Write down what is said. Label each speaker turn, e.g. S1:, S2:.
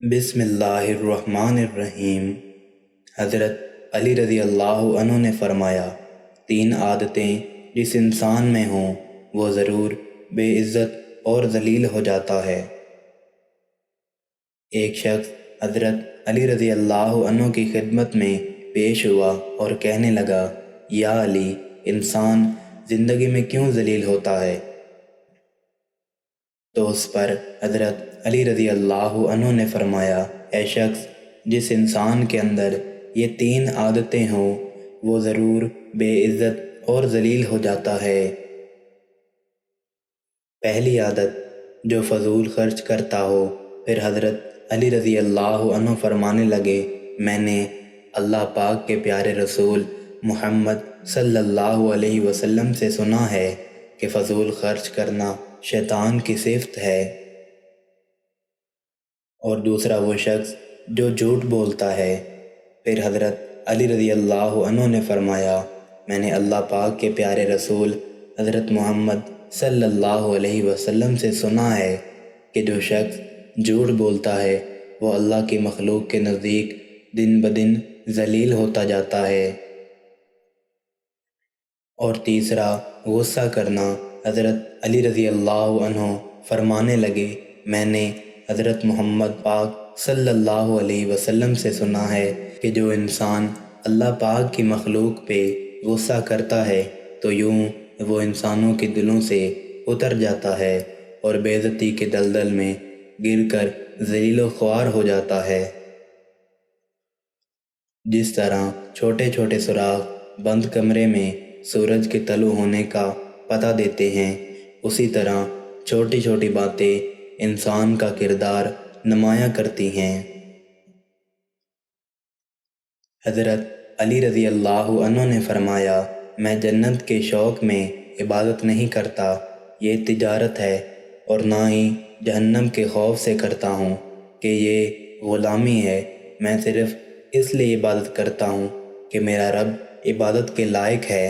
S1: بسم اللہ الرحمن الرحیم۔ حضرت علی رضی اللہ عنہ نے فرمایا، تین عادتیں جس انسان میں ہوں وہ ضرور بے عزت اور ذلیل ہو جاتا ہے۔ ایک شخص حضرت علی رضی اللہ عنہ کی خدمت میں پیش ہوا اور کہنے لگا، یا علی، انسان زندگی میں کیوں ذلیل ہوتا ہے؟ تو اس پر حضرت علی رضی اللہ عنہ نے فرمایا، اے شخص، جس انسان کے اندر یہ تین عادتیں ہوں وہ ضرور بے عزت اور ذلیل ہو جاتا ہے۔ پہلی عادت، جو فضول خرچ کرتا ہو۔ پھر حضرت علی رضی اللہ عنہ فرمانے لگے، میں نے اللہ پاک کے پیارے رسول محمد صلی اللہ علیہ وسلم سے سنا ہے کہ فضول خرچ کرنا شیطان کی صفت ہے۔ اور دوسرا وہ شخص جو جھوٹ بولتا ہے۔ پھر حضرت علی رضی اللہ عنہ نے فرمایا، میں نے اللہ پاک کے پیارے رسول حضرت محمد صلی اللہ علیہ وسلم سے سنا ہے کہ جو شخص جھوٹ بولتا ہے وہ اللہ کی مخلوق کے نزدیک دن بدن ذلیل ہوتا جاتا ہے۔ اور تیسرا، غصہ کرنا۔ حضرت علی رضی اللہ عنہ فرمانے لگے، میں نے حضرت محمد پاک صلی اللہ علیہ وسلم سے سنا ہے کہ جو انسان اللہ پاک کی مخلوق پہ غصہ کرتا ہے تو یوں وہ انسانوں کے دلوں سے اتر جاتا ہے اور بے عزتی کے دلدل میں گر کر ذلیل و خوار ہو جاتا ہے۔ جس طرح چھوٹے چھوٹے سوراخ بند کمرے میں سورج کے طلوع ہونے کا پتہ دیتے ہیں، اسی طرح چھوٹی چھوٹی باتیں انسان کا کردار نمایاں کرتی ہیں۔ حضرت علی رضی اللہ عنہ نے فرمایا، میں جنت کے شوق میں عبادت نہیں کرتا، یہ تجارت ہے، اور نہ ہی جہنم کے خوف سے کرتا ہوں کہ یہ غلامی ہے۔ میں صرف اس لیے عبادت کرتا ہوں کہ میرا رب عبادت کے لائق ہے۔